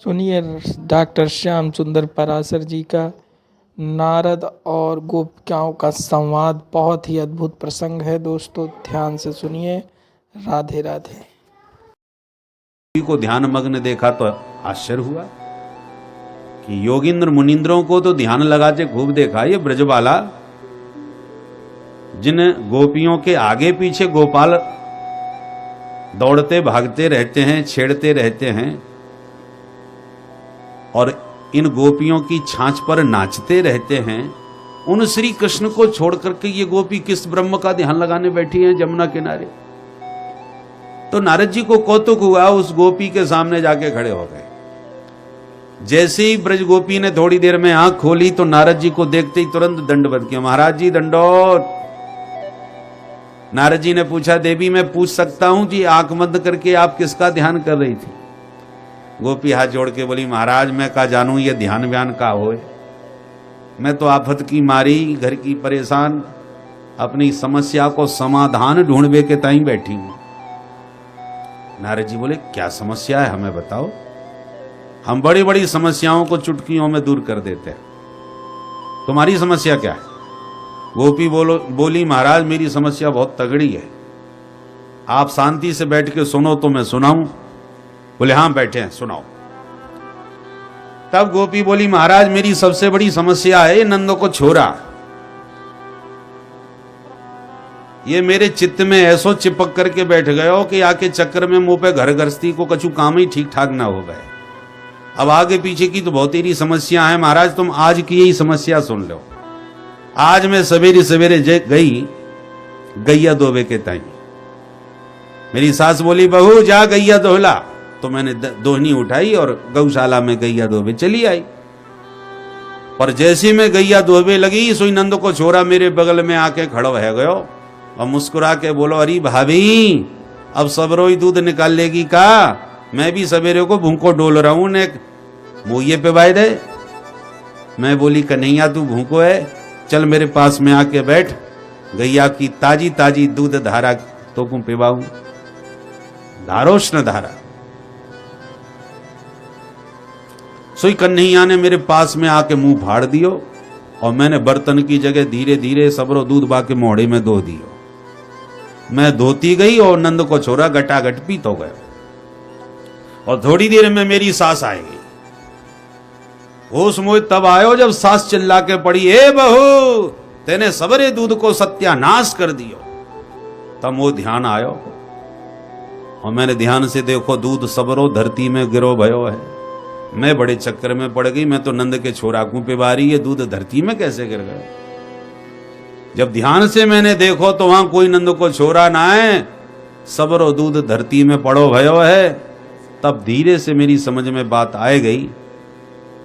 सुनिए डॉक्टर श्याम सुंदर पराशर जी का नारद और गोपिकाओं का संवाद। बहुत ही अद्भुत प्रसंग है दोस्तों, ध्यान से सुनिए। राधे राधे। को ध्यान मग्न देखा तो आश्चर्य हुआ कि योगिंद्र मुनिंद्रों को तो ध्यान लगाते खूब देखा। ये ब्रजबाला जिन गोपियों के आगे पीछे गोपाल दौड़ते भागते रहते हैं, छेड़ते रहते हैं और इन गोपियों की छाछ पर नाचते रहते हैं, उन श्री कृष्ण को छोड़ करके ये गोपी किस ब्रह्म का ध्यान लगाने बैठी हैं जमुना किनारे। तो नारद जी को कौतुक हुआ, उस गोपी के सामने जाके खड़े हो गए। जैसे ही ब्रज गोपी ने थोड़ी देर में आंख खोली तो नारद जी को देखते ही तुरंत दंडवत किया। महाराज जी दंडोत। नारद जी ने पूछा, देवी मैं पूछ सकता हूं जी आंख बंद करके आप किसका ध्यान कर रही थी? गोपी हाथ जोड़ के बोली, महाराज मैं का जानू ये ध्यान व्यान का होए। मैं तो आफत की मारी, घर की परेशान, अपनी समस्या को समाधान ढूंढने के ताई बैठी हूं। नारद जी बोले, क्या समस्या है हमें बताओ। हम बड़ी बड़ी समस्याओं को चुटकियों में दूर कर देते हैं, तुम्हारी समस्या क्या है? गोपी बोली, महाराज मेरी समस्या बहुत तगड़ी है, आप शांति से बैठ के सुनो तो मैं सुनाऊं। बोले हाँ बैठे हैं सुनाओ। तब गोपी बोली, महाराज मेरी सबसे बड़ी समस्या है नंदो को छोरा। ये मेरे चित्त में ऐसो चिपक करके बैठ गए हो कि आके चक्कर में मुंह पे घर गृहस्थी को कछु काम ही ठीक ठाक ना हो गए। अब आगे पीछे की तो बहुत तेरी समस्या है महाराज, तुम आज की यही समस्या सुन लो। आज मैं सवेरे सवेरे गई गैया दोबे के ताई। मेरी सास बोली, बहू जा गैया दोहला। तो मैंने दोहनी उठाई और गौशाला में गैया दोबे चली आई। पर जैसे मैं गैया दोबे लगी सोई नंद को छोरा मेरे बगल में आके खड़ो है गयो और मुस्कुरा के बोलो, अरे भाभी अब सबरो ही दूध निकाल लेगी का? मैं भी सवेरे को भूखो डोल रहा हूं ने मुँहे पे बाय दे। मैं बोली, कन्हैया तू भूखो है, चल मेरे पास में आके बैठ, गैया की ताजी ताजी दूध धारा तो को पिवाऊं, धारोष्ण धारा। सोई कन्हैया ने मेरे पास में आके मुंह फाड़ दियो और मैंने बर्तन की जगह धीरे धीरे सबरो दूध बाके मोड़े में धो दियो। मैं धोती गई और नंद को छोरा गटागट पीत हो गया। और थोड़ी देर में मेरी सास आएगी। होश मोह तब आयो जब सास चिल्ला के पड़ी, ए बहू तेने सबरे दूध को सत्यानाश कर दियो। तब वो ध्यान आयो और मैंने ध्यान से देखो दूध सबरो धरती में गिरो भयो है। मैं बड़े चक्कर में पड़ गई, मैं तो नंद के छोरा को पिवारी, ये दूध धरती में कैसे गिर गए? जब ध्यान से मैंने देखो तो वहां कोई नंद को छोरा ना है, सबरो दूध धरती में पड़ो भयो है। तब धीरे से मेरी समझ में बात आ गई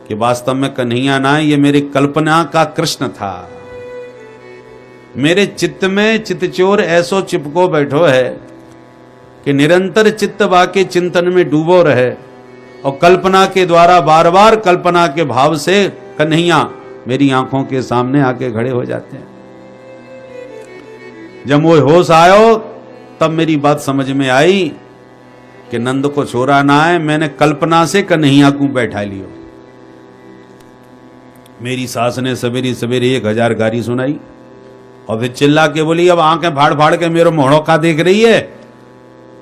कि वास्तव में कन्हैया ना है, ये मेरी कल्पना का कृष्ण था। मेरे चित्त में चितचोर ऐसो चिपको बैठो है कि निरंतर चित्त वाके चिंतन में डूबो रहे और कल्पना के द्वारा बार बार कल्पना के भाव से कन्हैया मेरी आंखों के सामने आके खड़े हो जाते हैं। जब वो होश आयो तब मेरी बात समझ में आई कि नंद को छोरा ना है, मैंने कल्पना से कन्हैया को बैठा लियो। मेरी सास ने सवेरे सवेरे 1000 गारी सुनाई और फिर चिल्ला के बोली, अब आंखें फाड़ फाड़ के मेरे मोहड़ों का देख रही है,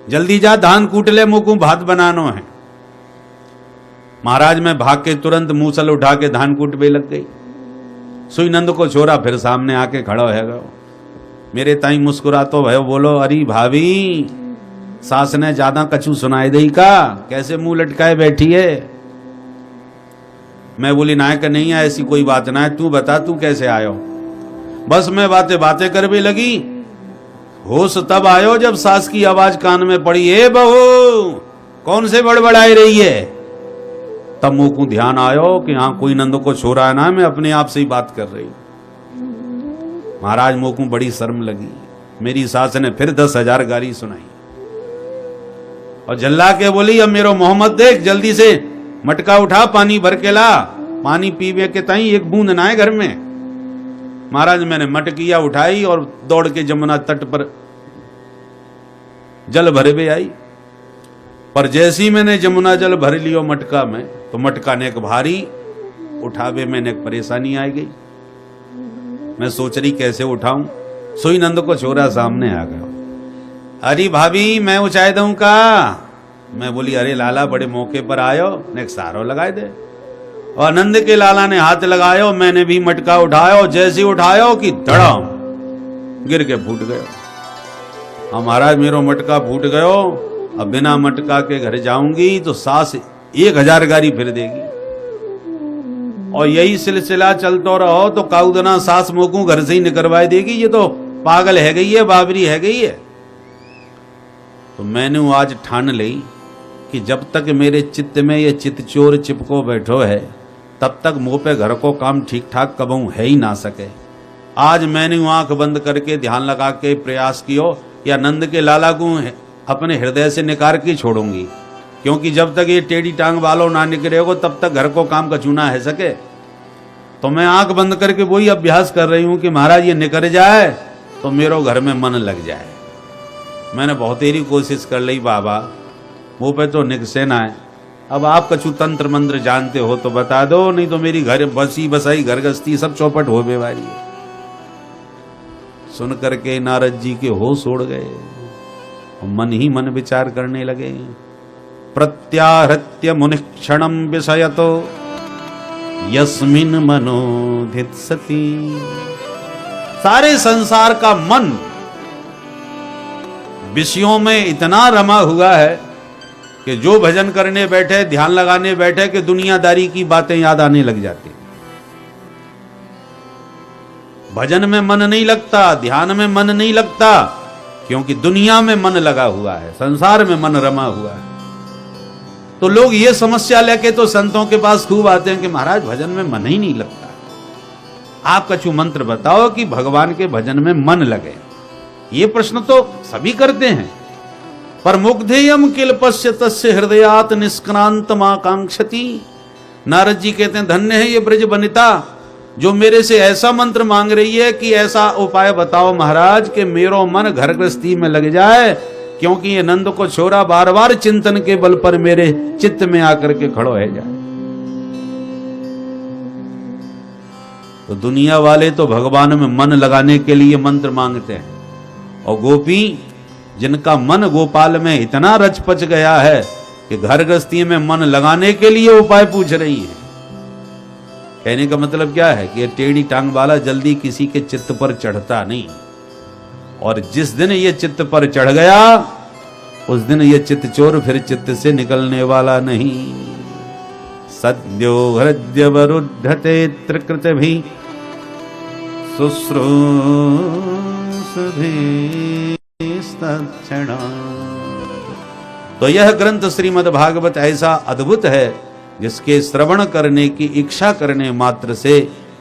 जल्दी जा धान कूट ले, मुंह को भात बनानो है। महाराज मैं भाग के तुरंत मूसल उठा के धान कूटबे लग गई। सुई नंद को छोरा फिर सामने आके खड़ा है गयो। मेरे ताई मुस्कुरा तो भयो, बोलो, अरे भाभी सास ने ज्यादा कछु सुनाई दई का? कैसे मुंह लटकाए बैठी है? मैं बोली, नायक नहीं है, ऐसी कोई बात ना है, तू बता तू कैसे आयो? बस मैं बातें बातें कर भी लगी। होश तब आयो जब सास की आवाज कान में पड़ी, ए बहू कौन से बड़बड़ाई रही है? तब मुंह को ध्यान आयो कि हाँ कोई नंद को छोरा है ना, मैं अपने आप से ही बात कर रही। महाराज मुंह को बड़ी शर्म लगी। मेरी सास ने फिर 10,000 गाली सुनाई और जल्ला के बोली, अब मेरो मोहम्मद देख, जल्दी से मटका उठा, पानी भर के ला, पानी पीवे के ताई एक बूंद ना है घर में। महाराज मैंने मटकिया उठाई और दौड़ के जमुना तट पर जल भरे हुए आई। पर जैसी मैंने जमुना जल भर लियो मटका में, तो मटका ने एक भारी उठावे में एक परेशानी आ गई। मैं सोच रही कैसे उठाऊं, सोई नंद को छोरा सामने आ गया। अरे भाभी मैं उचाए दूं का? मैं बोली अरे लाला बड़े मौके पर आयो, ने एक सारो लगाए दे। और नंद के लाला ने हाथ लगायो, मैंने भी मटका उठायो, जैसे उठायो कि धड़ाम गिर के फूट गयो। अब महाराज मेरो मटका फूट गयो, अब बिना मटका के घर जाऊंगी तो सास 1000 गारी फिर देगी, और यही सिलसिला चलता रहो तो काउदना सास मोकू घर से ही निकलवाई देगी, ये तो पागल है गई है, बाबरी है गई है। तो मैंने आज ठान ली कि जब तक मेरे चित्त में ये चित्त चोर चिपको बैठो है, तब तक मुंह पे घर को काम ठीक ठाक कबहू है ही ना सके। आज मैंने आंख बंद करके ध्यान लगा के प्रयास कियो, या नंद के लाला को अपने हृदय से निकाल के छोड़ूंगी, क्योंकि जब तक ये टेढ़ी टांग वालों ना निकलेगो तब तक घर को काम कचूना है सके। तो मैं आंख बंद करके वही अभ्यास कर रही हूं कि महाराज ये निकल जाए तो मेरो घर में मन लग जाए। मैंने बहुत देरी कोशिश कर ली बाबा, मुंह पे तो निकसे ना है। अब आप कछु तंत्र मंत्र जानते हो तो बता दो, नहीं तो मेरी घर बसी बसाई घर गस्ती सब चौपट हो बेवारी है। सुन करके नारद जी के होश उड़ गए, मन ही मन विचार करने लगे। प्रत्याहृत्य मुनिक्षणम विषयतो यस्मिन मनोधित सती। सारे संसार का मन विषयों में इतना रमा हुआ है कि जो भजन करने बैठे, ध्यान लगाने बैठे, कि दुनियादारी की बातें याद आने लग जाती। भजन में मन नहीं लगता, ध्यान में मन नहीं लगता, क्योंकि दुनिया में मन लगा हुआ है, संसार में मन रमा हुआ है। तो लोग ये समस्या लेके तो संतों के पास खूब आते हैं कि महाराज भजन में मन ही नहीं लगता, आप कछु मंत्र बताओ कि भगवान के भजन में मन लगे। ये प्रश्न तो सभी करते हैं, पर मुग्धेयम किल पश्य तस्य हृदयात निष्क्रांत माकांक्षति। नारद जी कहते हैं धन्य है ये ब्रज बनिता, जो मेरे से ऐसा मंत्र मांग रही है कि ऐसा उपाय बताओ महाराज कि मेरो मन घर गृहस्थी में लग जाए, क्योंकि ये नंद को छोरा बार बार चिंतन के बल पर मेरे चित्त में आकर के खड़ो है जाए। तो दुनिया वाले तो भगवान में मन लगाने के लिए मंत्र मांगते हैं, और गोपी जिनका मन गोपाल में इतना रच पच गया है कि घर गृहस्थी में मन लगाने के लिए उपाय पूछ रही है। कहने का मतलब क्या है कि ये टेढ़ी टांग वाला जल्दी किसी के चित्त पर चढ़ता नहीं, और जिस दिन ये चित्त पर चढ़ गया उस दिन ये चित्त चोर फिर चित्त से निकलने वाला नहीं। सद्यो हृदय वरुद्धते त्रिकृत भी शुश्रूषभि स्तक्षणा। तो यह ग्रंथ श्रीमद् भागवत ऐसा अद्भुत है जिसके श्रवण करने की इच्छा करने मात्र से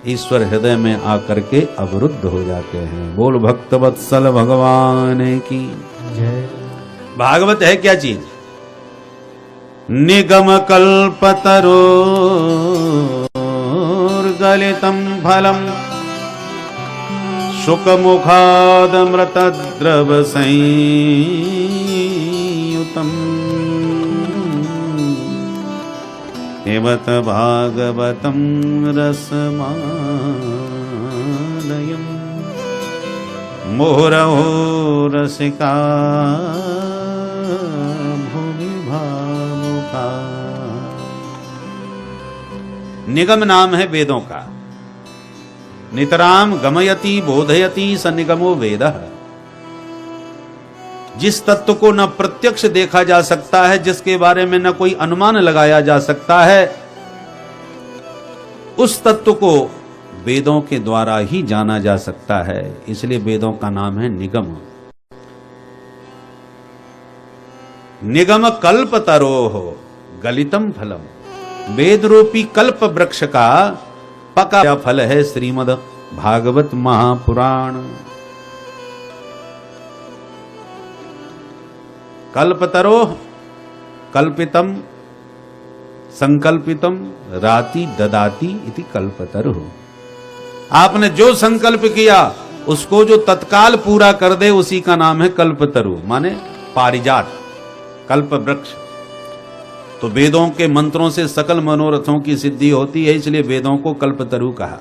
ईश्वर हृदय में आकर के अवरुद्ध हो जाते हैं। बोल भक्त वत्सल भगवान की जय। भागवत है क्या चीज? निगम कल्पतरो गलितम फलम शुक मुखाद मृत द्रव संयुतम एवत भागवतम रसमालयम मुहुरहो रसिका भूमि भावुका। निगम नाम है वेदों का। नितराम गमयति बोधयति स निगमो वेदः। जिस तत्व को न प्रत्यक्ष देखा जा सकता है, जिसके बारे में न कोई अनुमान लगाया जा सकता है, उस तत्व को वेदों के द्वारा ही जाना जा सकता है। इसलिए वेदों का नाम है निगम। निगम कल्प तरोह गलितम फलम। वेद रूपी कल्प वृक्ष का पका फल है श्रीमद् भागवत महापुराण। कल्पतरो कल्पितम संकल्पितम राति ददाति इति कल्पतरो। आपने जो संकल्प किया उसको जो तत्काल पूरा कर दे उसी का नाम है कल्पतरु, माने पारिजात, कल्प वृक्ष। तो वेदों के मंत्रों से सकल मनोरथों की सिद्धि होती है, इसलिए वेदों को कल्पतरु कहा।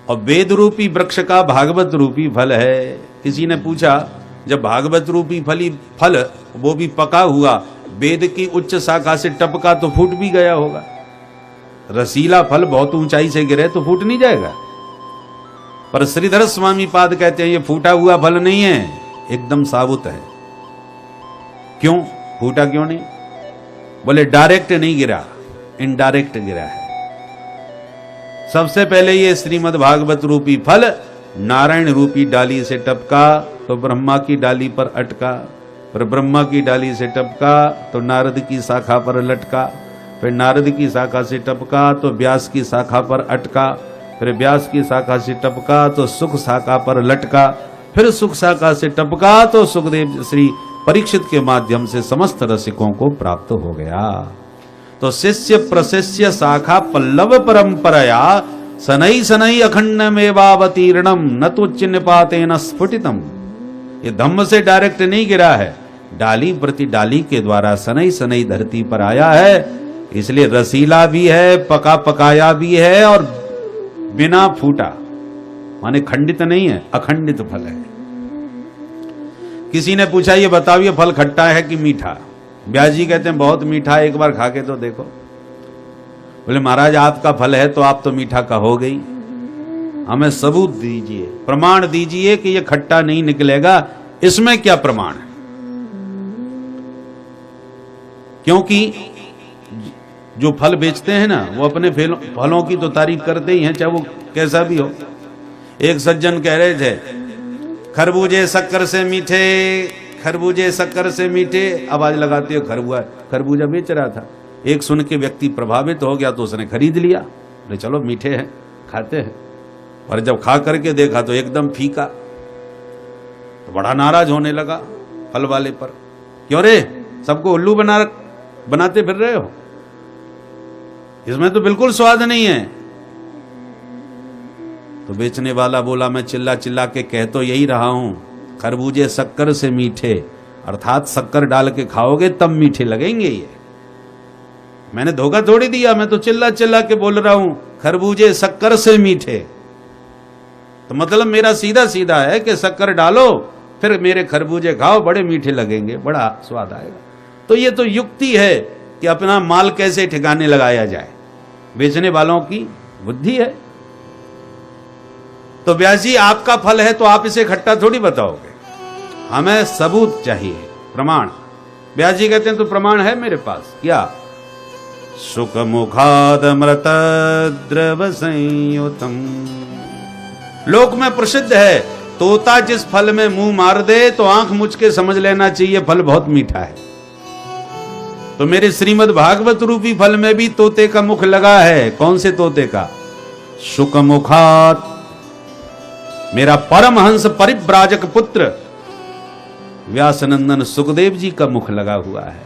और वेद रूपी वृक्ष का भागवत रूपी फल है। किसी ने पूछा, जब भागवत रूपी फल वो भी पका हुआ, वेद की उच्च शाखा से टपका तो फूट भी गया होगा। रसीला फल बहुत ऊंचाई से गिरे तो फूट नहीं जाएगा। पर श्रीधर स्वामी पाद कहते हैं ये फूटा हुआ फल नहीं है, एकदम साबुत है। क्यों फूटा, क्यों नहीं? बोले डायरेक्ट नहीं गिरा, इनडायरेक्ट गिरा है। सबसे पहले ये श्रीमद् भागवत रूपी फल नारायण रूपी डाली से टपका तो ब्रह्मा की डाली पर अटका, फिर ब्रह्मा की डाली से टपका तो नारद की शाखा पर लटका, फिर नारद की शाखा से टपका तो व्यास की शाखा पर अटका, फिर व्यास की शाखा से टपका तो सुख शाखा पर लटका, फिर सुख शाखा से टपका तो सुखदेव श्री परीक्षित के माध्यम से समस्त रसिकों को प्राप्त हो गया। तो शिष्य प्रशिष्य शाखा पल्लव परंपरया सनई सनई अखंडमेवावतीर्णम न तो चिन्ह पाते न स्फुटितम। ये धम्म से डायरेक्ट नहीं गिरा है, डाली प्रति डाली के द्वारा सनई सनई धरती पर आया है। इसलिए रसीला भी है, पका पकाया भी है और बिना फूटा, माने खंडित नहीं है, अखंडित फल है। किसी ने पूछा, ये बताओ ये फल खट्टा है कि मीठा? व्यास जी कहते हैं बहुत मीठा है, एक बार खा के तो देखो। बोले महाराज आपका फल है तो आप तो मीठा कहोगे ही, हमें सबूत दीजिए, प्रमाण दीजिए कि ये खट्टा नहीं निकलेगा। इसमें क्या प्रमाण है? क्योंकि जो फल बेचते हैं ना, वो अपने फलों की तो तारीफ करते ही हैं, चाहे वो कैसा भी हो। एक सज्जन कह रहे थे, खरबूजे शक्कर से मीठे, खरबूजे शक्कर से मीठे, आवाज लगाते हो खरबूजा बेच रहा था। एक सुन के व्यक्ति प्रभावित हो गया तो उसने खरीद लिया, बोले चलो मीठे हैं खाते हैं। और जब खा करके देखा तो एकदम फीका, तो बड़ा नाराज होने लगा फल वाले पर। क्यों रे, सबको उल्लू बनाते फिर रहे हो, इसमें तो बिल्कुल स्वाद नहीं है। तो बेचने वाला बोला, मैं चिल्ला चिल्ला के कह तो यही रहा हूं, खरबूजे शक्कर से मीठे, अर्थात शक्कर डाल के खाओगे तब मीठे लगेंगे। ये मैंने धोखा थोड़ी दिया, मैं तो चिल्ला चिल्ला के बोल रहा हूं खरबूजे शक्कर से मीठे। तो मतलब मेरा सीधा सीधा है कि शक्कर डालो फिर मेरे खरबूजे खाओ, बड़े मीठे लगेंगे, बड़ा स्वाद आएगा। तो ये तो युक्ति है कि अपना माल कैसे ठिकाने लगाया जाए, बेचने वालों की बुद्धि है। तो व्यास जी आपका फल है तो आप इसे खट्टा थोड़ी बताओगे, हमें सबूत चाहिए, प्रमाण। व्यास जी कहते हैं तो प्रमाण है मेरे पास। क्या? सुख मुखाद अमृत द्रव संयुतम। लोक में प्रसिद्ध है, तोता जिस फल में मुंह मार दे तो आंख मुझ के समझ लेना चाहिए फल बहुत मीठा है। तो मेरे श्रीमद् भागवत रूपी फल में भी तोते का मुख लगा है। कौन से तोते का? सुख मुखात, मेरा परमहंस परिव्राजक पुत्र व्यासनंदन सुखदेव जी का मुख लगा हुआ है।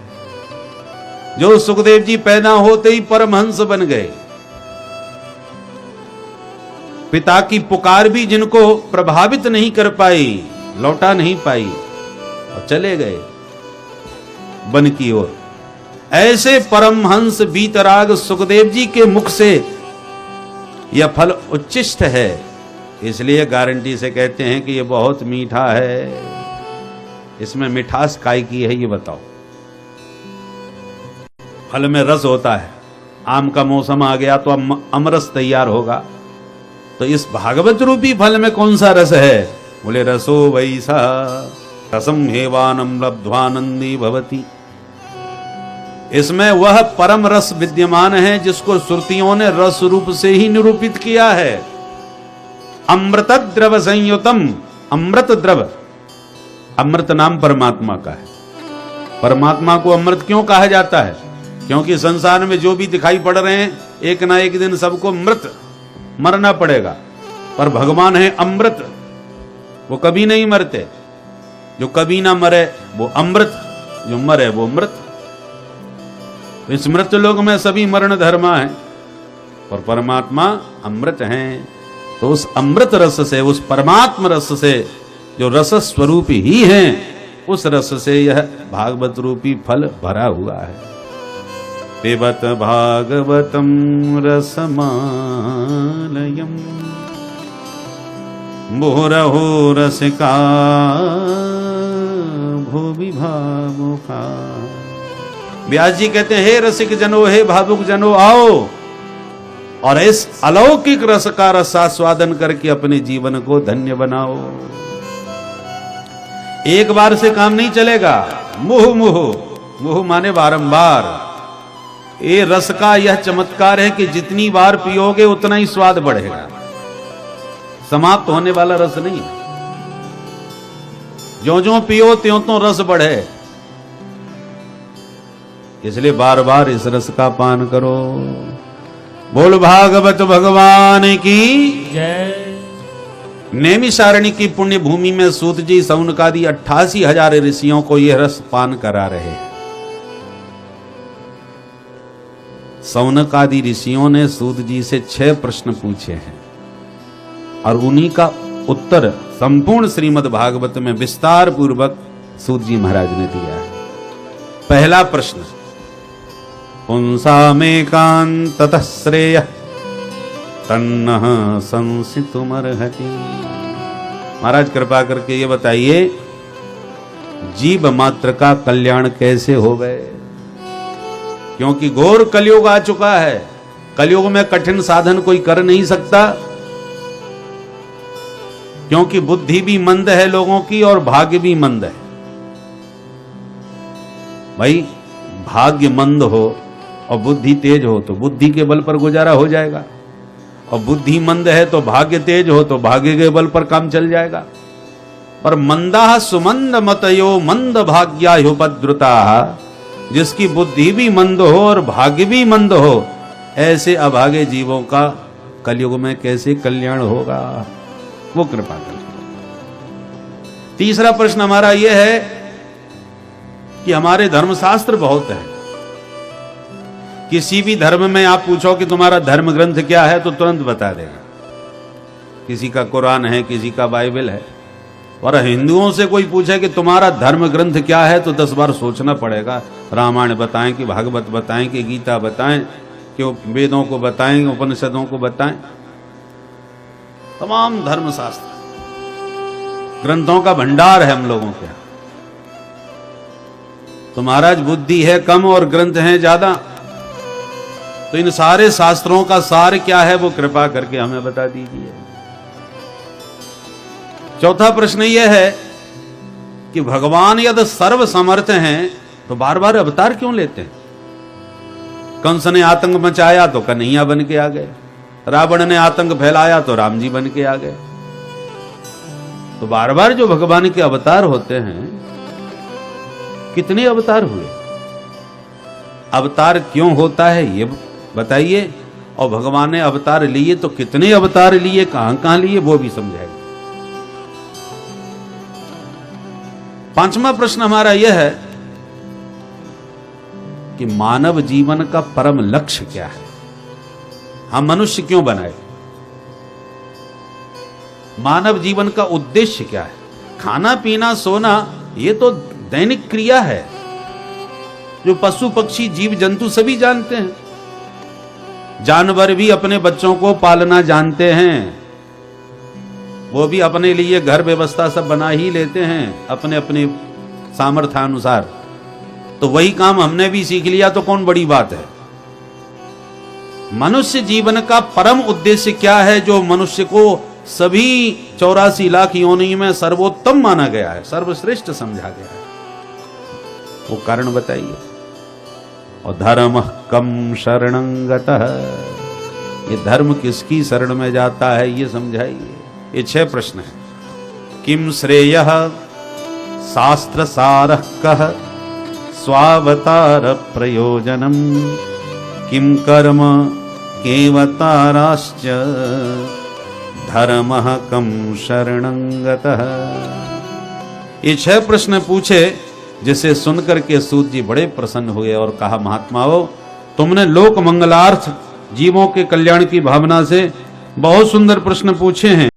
जो सुखदेव जी पैदा होते ही परमहंस बन गए, पिता की पुकार भी जिनको प्रभावित नहीं कर पाई, लौटा नहीं पाई और चले गए वन की ओर। ऐसे परमहंस बीतराग सुखदेव जी के मुख से यह फल उच्चिष्ट है, इसलिए गारंटी से कहते हैं कि यह बहुत मीठा है। इसमें मिठास काय की है ये बताओ? फल में रस होता है, आम का मौसम आ गया तो अमरस तैयार होगा। तो इस भागवत रूपी फल में कौन सा रस है? बोले रसो वैसा रसम हेवानम लब्ध्वानंदी भवति। इसमें वह परम रस विद्यमान है जिसको श्रुतियों ने रस रूप से ही निरूपित किया है। अमृत द्रव संयुतम, अमृत द्रव, अमृत नाम परमात्मा का है। परमात्मा को अमृत क्यों कहा जाता है? क्योंकि संसार में जो भी दिखाई पड़ रहे हैं एक ना एक दिन सबको मृत मरना पड़ेगा, पर भगवान है अमृत, वो कभी नहीं मरते। जो कभी ना मरे वो अमृत, जो मरे वो मृत। इस मृत लोक में सभी मरण धर्मा है और परमात्मा अमृत हैं। तो उस अमृत रस से, उस परमात्मा रस से जो रस स्वरूप ही हैं, उस रस से यह भागवत रूपी फल भरा हुआ है। पिबत भागवतम रसमालयम मुहुरहो रसिका भुवि भावुका। व्यास जी कहते हैं, हे रसिक जनो, हे भावुक जनो, आओ और इस अलौकिक रस का रसास्वादन करके अपने जीवन को धन्य बनाओ। एक बार से काम नहीं चलेगा। मुह मुह मुह माने बारंबार। ये रस का यह चमत्कार है कि जितनी बार पियोगे उतना ही स्वाद बढ़ेगा, समाप्त होने वाला रस नहीं है। ज्यों-ज्यों पियो त्यों-त्यों रस बढ़े, इसलिए बार बार इस रस का पान करो। बोल भागवत भगवान की जय। नैमिषारण्य की पुण्य भूमि में सूत जी सौनकादि 88,000 ऋषियों को यह रस पान करा रहे हैं। सौनकादि ऋषियों ने सूत जी से 6 प्रश्न पूछे हैं और उन्हीं का उत्तर संपूर्ण श्रीमद् भागवत में विस्तार पूर्वक सूत जी महाराज ने दिया है। पहला प्रश्न, पुंसामेकान्ततः श्रेयः तन्नः संसितुमर्हति। महाराज कृपा करके ये बताइए, जीव मात्र का कल्याण कैसे हो गए? क्योंकि घोर कलयुग आ चुका है। कलयुग में कठिन साधन कोई कर नहीं सकता, क्योंकि बुद्धि भी मंद है लोगों की और भाग्य भी मंद है। भाई, भाग्य मंद हो और बुद्धि तेज हो तो बुद्धि के बल पर गुजारा हो जाएगा, और बुद्धि मंद है तो भाग्य तेज हो तो भाग्य के बल पर काम चल जाएगा। पर मंदा सुमंद मतयो मंद भाग्यायुपद्रुता, जिसकी बुद्धि भी मंद हो और भाग्य भी मंद हो, ऐसे अभागे जीवों का कलयुग में कैसे कल्याण होगा? वो कृपा कर। तीसरा प्रश्न हमारा यह है कि हमारे धर्मशास्त्र बहुत है। किसी भी धर्म में आप पूछो कि तुम्हारा धर्म ग्रंथ क्या है तो तुरंत बता देगा। किसी का कुरान है, किसी का बाइबल है। और हिंदुओं से कोई पूछे कि तुम्हारा धर्म ग्रंथ क्या है तो 10 बार सोचना पड़ेगा। रामायण बताएं कि भागवत बताएं कि गीता बताएं कि वेदों को बताएं, उपनिषदों को बताएं। तमाम धर्मशास्त्र ग्रंथों का भंडार है हम लोगों के। तो महाराज बुद्धि है कम और ग्रंथ हैं ज्यादा, तो इन सारे शास्त्रों का सार क्या है वो कृपा करके हमें बता दीजिए। चौथा प्रश्न यह है कि भगवान यदि सर्व समर्थ हैं तो बार बार अवतार क्यों लेते हैं? कंस ने आतंक मचाया तो कन्हैया बन के आ गए, रावण ने आतंक फैलाया तो राम जी बन के आ गए। तो बार बार जो भगवान के अवतार होते हैं, कितने अवतार हुए, अवतार क्यों होता है ये बताइए। और भगवान ने अवतार लिए तो कितने अवतार लिए, कहां कहां लिए, वो भी समझाइए। पांचवा प्रश्न हमारा यह है कि मानव जीवन का परम लक्ष्य क्या है? हम मनुष्य क्यों बनाए? मानव जीवन का उद्देश्य क्या है? खाना पीना सोना ये तो दैनिक क्रिया है, जो पशु पक्षी जीव जंतु सभी जानते हैं। जानवर भी अपने बच्चों को पालना जानते हैं, वो भी अपने लिए घर व्यवस्था सब बना ही लेते हैं अपने अपने सामर्थ्यानुसार। तो वही काम हमने भी सीख लिया तो कौन बड़ी बात है। मनुष्य जीवन का परम उद्देश्य क्या है, जो मनुष्य को सभी 84 लाख योनि में सर्वोत्तम माना गया है, सर्वश्रेष्ठ समझा गया है, वो कारण बताइए। और धर्म कम शरणं गतः, ये धर्म किसकी शरण में जाता है ये समझाइए। ये 6 प्रश्न है। किम श्रेयः शास्त्र सारः कः स्वावतार प्रयोजनम, किम कर्म केवताराश्च धर्मः कम शरणं गतः। ये 6 प्रश्न पूछे, जिसे सुनकर के सूत जी बड़े प्रसन्न हुए और कहा, महात्माओं, तुमने लोक मंगलार्थ जीवों के कल्याण की भावना से बहुत सुंदर प्रश्न पूछे हैं,